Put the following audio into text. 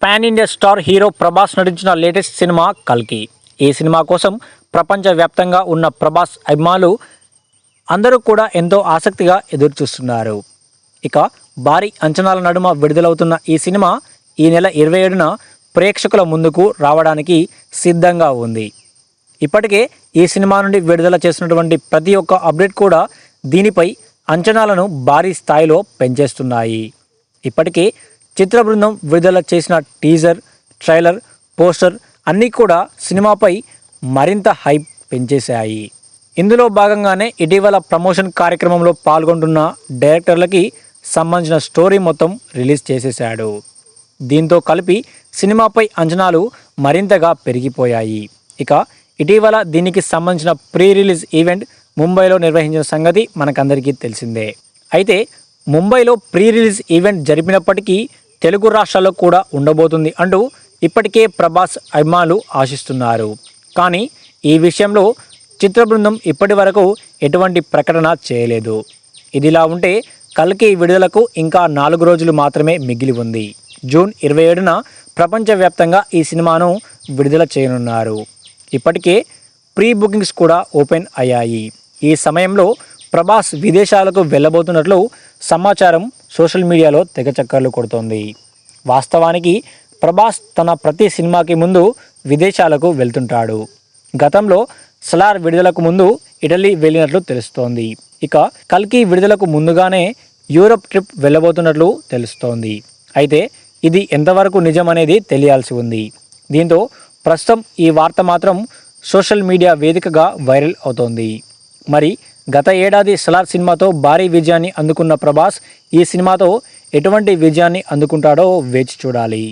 Pan India star hero Prabhas నటించిన latest cinema కల్కి. ఈ సినిమా కోసం ప్రపంచవ్యాప్తంగా ఉన్న ప్రభాస్ అభిమానులు అందరూ కూడా ఎంతో ఆసక్తిగా ఎదురుచూస్తున్నారు. ఇక భారీ అంచనాల నడుమ విడుదలవుతున్న ఈ సినిమా ఈ నెల 27న ప్రేక్షకుల ముందుకు రావడానికి సిద్ధంగా ఉంది. ఇప్పటికే ఈ సినిమా నుండి విడుదల చేసినటువంటి ప్రతి ఒక్క అప్డేట్ కూడా దీనిపై అంచనాలను భారీ స్థాయిలో పెంచేస్తున్నాయి. ఇప్పటికే చిత్ర బృందం విడుదల చేసిన టీజర్, ట్రైలర్, పోస్టర్ అన్నీ కూడా సినిమాపై మరింత హైప్ పెంచేశాయి. ఇందులో భాగంగానే ఇటీవల ప్రమోషన్ కార్యక్రమంలో పాల్గొంటున్న డైరెక్టర్లకి సంబంధించిన స్టోరీ మొత్తం రిలీజ్ చేసేశాడు. దీంతో కలిపి సినిమాపై అంచనాలు మరింతగా పెరిగిపోయాయి. ఇక ఇటీవల దీనికి సంబంధించిన ప్రీ రిలీజ్ ఈవెంట్ ముంబైలో నిర్వహించిన సంగతి మనకందరికీ తెలిసిందే. అయితే ముంబైలో ప్రీ రిలీజ్ ఈవెంట్ జరిపినప్పటికీ తెలుగు రాష్ట్రాల్లో కూడా ఉండబోతుంది అంటూ ఇప్పటికే ప్రభాస్ అభిమానులు ఆశిస్తున్నారు. కానీ ఈ విషయంలో చిత్ర బృందం ఇప్పటి వరకు ఎటువంటి ప్రకటన చేయలేదు. ఇదిలా ఉంటే కల్కి విడుదలకు ఇంకా 4 రోజులు మాత్రమే మిగిలి ఉంది. జూన్ 27న ప్రపంచవ్యాప్తంగా ఈ సినిమాను విడుదల చేయనున్నారు. ఇప్పటికే ప్రీ బుకింగ్స్ కూడా ఓపెన్ అయ్యాయి. ఈ సమయంలో ప్రభాస్ విదేశాలకు వెళ్ళబోతున్నట్లు సమాచారం సోషల్ మీడియాలో తెగ చక్కర్లు కొడుతోంది. వాస్తవానికి ప్రభాస్ తన ప్రతి సినిమాకి ముందు విదేశాలకు వెళ్తుంటాడు. గతంలో సలార్ విడుదలకు ముందు ఇటలీ వెళ్ళినట్లు తెలుస్తోంది. ఇక కల్కి విడుదలకు ముందుగానే యూరప్ ట్రిప్ వెళ్ళబోతున్నట్లు తెలుస్తోంది. అయితే ఇది ఎంతవరకు నిజం అనేది తెలియాల్సి ఉంది. దీంతో ప్రస్తుతం ఈ వార్త మాత్రం సోషల్ మీడియా వేదికగా వైరల్ అవుతోంది. మరి గత ఏడాది సలార్ సినిమాతో భారీ విజయాన్ని అందుకున్న ప్రభాస్ ఈ సినిమాతో ఎటువంటి విజయాన్ని అందుకుంటాడో వేచి చూడాలి.